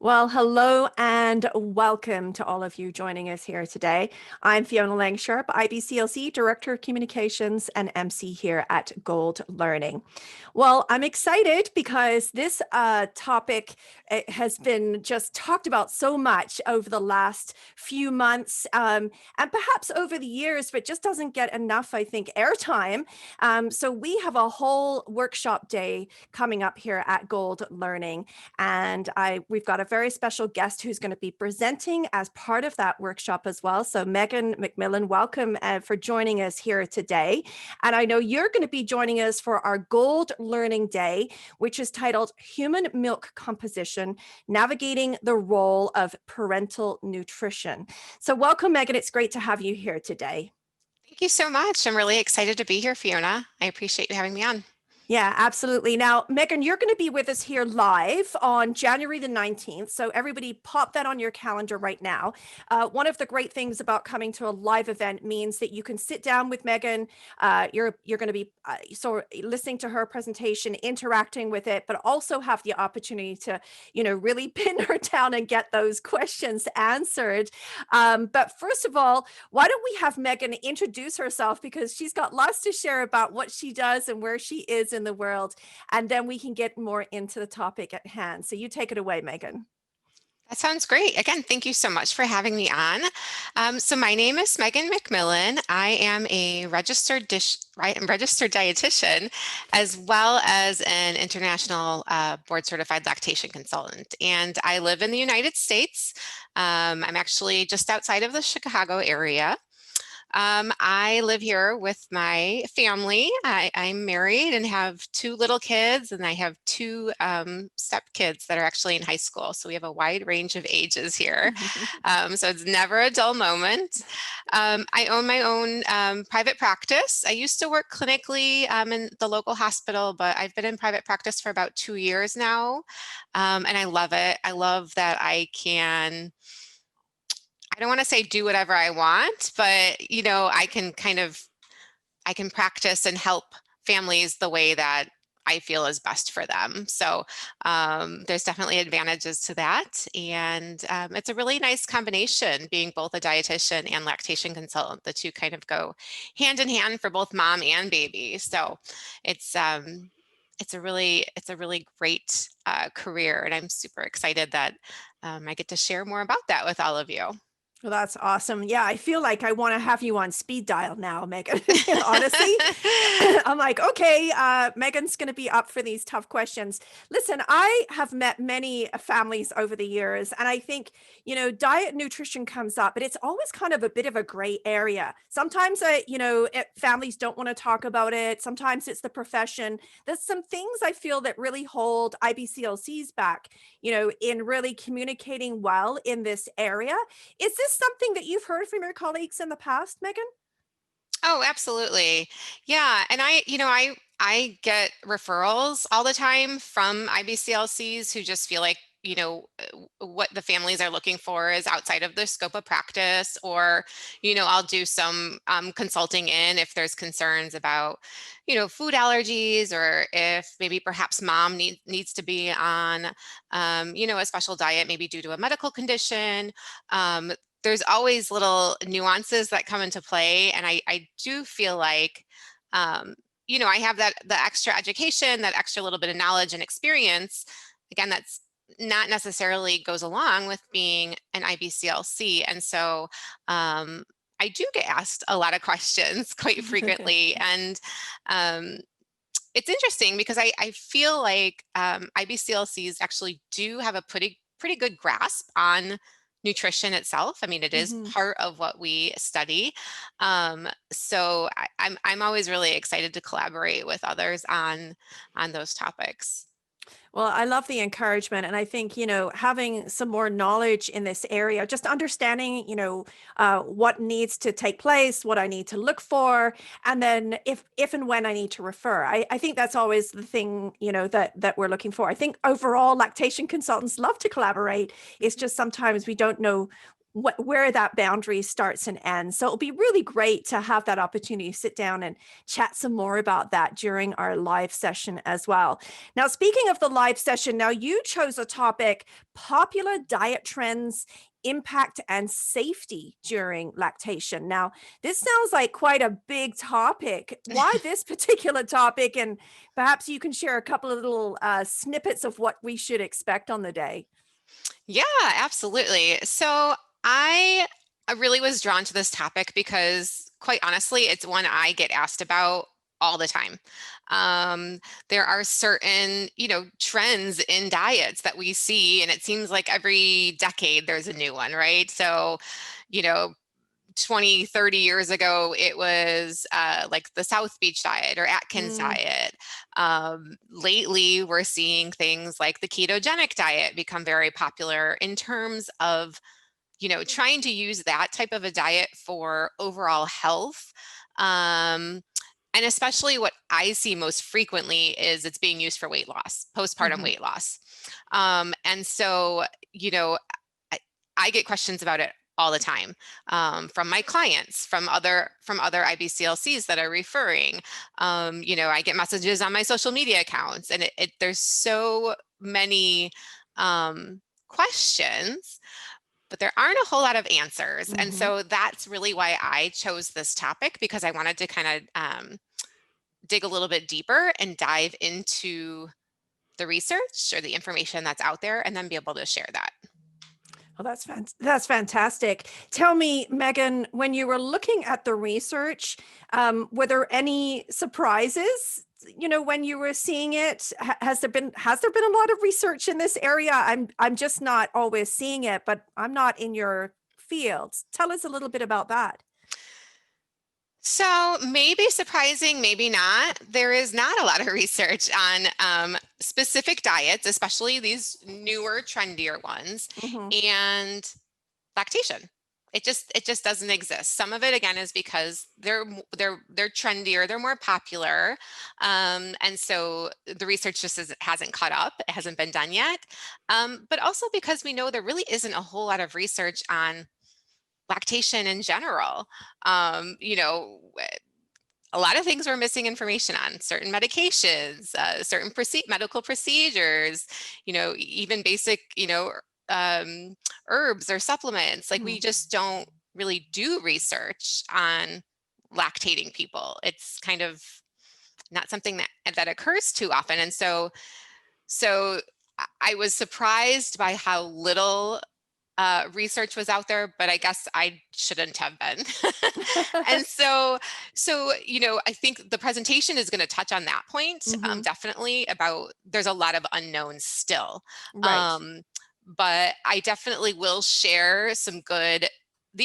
Well, hello and welcome to all of you joining us here today. I'm Fiona Langsharp, IBCLC Director of Communications and MC here at Gold Learning. Well, I'm excited because this topic has been just talked about so much over the last few months and perhaps over the years, but just doesn't get enough, I think, airtime. So we have a whole workshop day coming up here at Gold Learning. And we've got a very special guest who's going to be presenting as part of that workshop as well. So Meghan McMillin, welcome for joining us here today. And I know you're going to be joining us for our Gold Learning Day, which is titled Human Milk Composition, Navigating the Role of Parental Nutrition. So welcome, Meghan. It's great to have you here today. Thank you so much. I'm really excited to be here, Fiona. I appreciate you having me on. Yeah, absolutely. Now, Meghan, you're going to be with us here live on January the 19th. So everybody pop that on your calendar right now. One of the great things about coming to a live event means that you can sit down with Meghan. You're going to be listening to her presentation, interacting with it, but also have the opportunity to, really pin her down and get those questions answered. But first of all, why don't we have Meghan introduce herself, because she's got lots to share about what she does and where she is in the world, and then we can get more into the topic at hand. So you take it away, Meghan. That sounds great. Again, thank you so much for having me on. So my name is Meghan McMillin. I am a registered dietitian, as well as an international board certified lactation consultant. And I live in the United States. I'm actually just outside of the Chicago area. I live here with my family. I'm married and have two little kids, and I have two step kids that are actually in high school. So we have a wide range of ages here. So it's never a dull moment. I own my own private practice. I used to work clinically in the local hospital, but I've been in private practice for about 2 years now. And I love it. I love that I don't want to say do whatever I want, but I can practice and help families the way that I feel is best for them. So there's definitely advantages to that. And it's a really nice combination, being both a dietitian and lactation consultant. The two kind of go hand in hand for both mom and baby. So it's a really great career. And I'm super excited that I get to share more about that with all of you. Well, that's awesome. Yeah, I feel like I want to have you on speed dial now, Meghan. Honestly, I'm like, okay, Meghan's going to be up for these tough questions. Listen, I have met many families over the years, and I think, diet nutrition comes up, but it's always kind of a bit of a gray area. Sometimes, families don't want to talk about it. Sometimes it's the profession. There's some things I feel that really hold IBCLCs back, in really communicating well in this area. Is this something that you've heard from your colleagues in the past, Meghan? Oh, absolutely. Yeah. And I get referrals all the time from IBCLCs who just feel like, what the families are looking for is outside of the scope of practice, or, I'll do some consulting in if there's concerns about, food allergies, or if maybe perhaps mom needs to be on, a special diet, maybe due to a medical condition. There's always little nuances that come into play. And I do feel like, I have the extra education, that extra little bit of knowledge and experience. Again, that's not necessarily goes along with being an IBCLC. And so I do get asked a lot of questions quite frequently. And it's interesting because I feel like IBCLCs actually do have a pretty good grasp on nutrition itself. I mean, it is part of what we study. So I'm always really excited to collaborate with others on those topics. Well, I love the encouragement. And I think, having some more knowledge in this area, just understanding, what needs to take place, what I need to look for, and then if and when I need to refer. I think that's always the thing, that we're looking for. I think overall lactation consultants love to collaborate. It's just sometimes we don't know where that boundary starts and ends. So it'll be really great to have that opportunity to sit down and chat some more about that during our live session as well. Now, speaking of the live session, now you chose a topic: popular diet trends, impact and safety during lactation. Now, this sounds like quite a big topic. Why this particular topic? And perhaps you can share a couple of little snippets of what we should expect on the day. Yeah, absolutely. So I really was drawn to this topic because, quite honestly, it's one I get asked about all the time. There are certain, trends in diets that we see, and it seems like every decade there's a new one, right? So, you know, 20, 30 years ago, it was like the South Beach diet or Atkins Mm, diet. Lately, we're seeing things like the ketogenic diet become very popular in terms of, trying to use that type of a diet for overall health. Um, and especially what I see most frequently is it's being used for weight loss, postpartum mhm, weight loss. And so, you know, I, I get questions about it all the time, from my clients, from other IBCLCs that are referring. I get messages on my social media accounts, and there's so many questions, but there aren't a whole lot of answers. And mhm. so that's really why I chose this topic, because I wanted to kind of dig a little bit deeper and dive into the research or the information that's out there, and then be able to share that. Well, that's fantastic. Tell me, Megan, when you were looking at the research, were there any surprises? When you were seeing it, has there been a lot of research in this area? I'm just not always seeing it, but I'm not in your field. Tell us a little bit about that. So maybe surprising, maybe not. There is not a lot of research on specific diets, especially these newer, trendier ones, Hmm. and lactation. It just doesn't exist. Some of it, again, is because they're trendier, they're more popular, and so the research just hasn't caught up. It hasn't been done yet, but also because we know there really isn't a whole lot of research on lactation in general. Um, you know, a lot of things we're missing information on: certain medications, certain medical procedures, even basic, um, herbs or supplements. Like, Hmm. we just don't really do research on lactating people. It's kind of not something that occurs too often. And so I was surprised by how little research was out there, but I guess I shouldn't have been. And I think the presentation is going to touch on that point, Hmm. definitely, about there's a lot of unknowns still. Right. Um, but I definitely will share the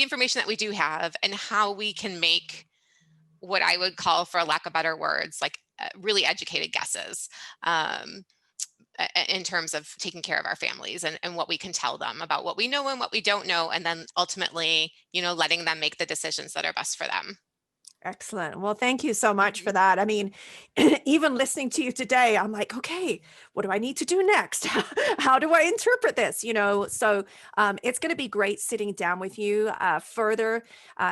information that we do have, and how we can make what I would call, for lack of better words, like really educated guesses. Um, in terms of taking care of our families, and what we can tell them about what we know and what we don't know, and then ultimately, letting them make the decisions that are best for them. Excellent. Well, thank you so much Mhm. for that. I mean, even listening to you today, I'm like, okay, what do I need to do next? How do I interpret this? So it's going to be great sitting down with you further,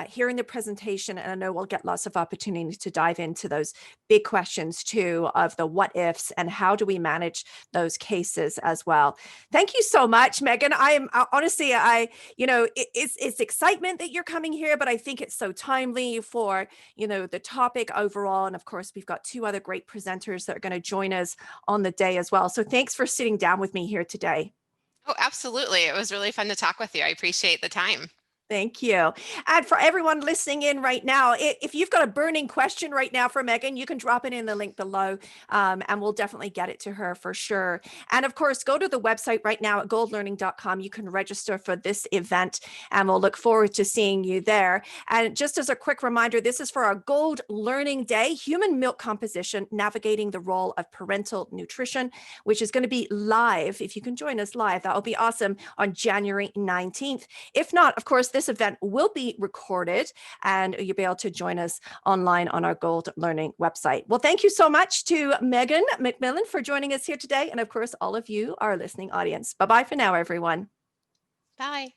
hearing the presentation. And I know we'll get lots of opportunity to dive into those big questions too, of the what ifs and how do we manage those cases as well. Thank you so much, Megan. I am honestly, it's excitement that you're coming here, but I think it's so timely for the topic overall. And of course, we've got two other great presenters that are going to join us on the day as well. So thanks for sitting down with me here today. Oh, absolutely. It was really fun to talk with you. I appreciate the time. Thank you. And for everyone listening in right now, if you've got a burning question right now for Megan, you can drop it in the link below, and we'll definitely get it to her for sure. And of course, go to the website right now at goldlearning.com. You can register for this event, and we'll look forward to seeing you there. And just as a quick reminder, this is for our Gold Learning Day, Human Milk Composition, Navigating the Role of Parental Nutrition, which is going to be live. If you can join us live, that will be awesome, on January 19th. If not, of course, this event will be recorded, and you'll be able to join us online on our Gold Learning website. Well, thank you so much to Meghan McMillin for joining us here today. And of course, all of you, our listening audience. Bye-bye for now, everyone. Bye.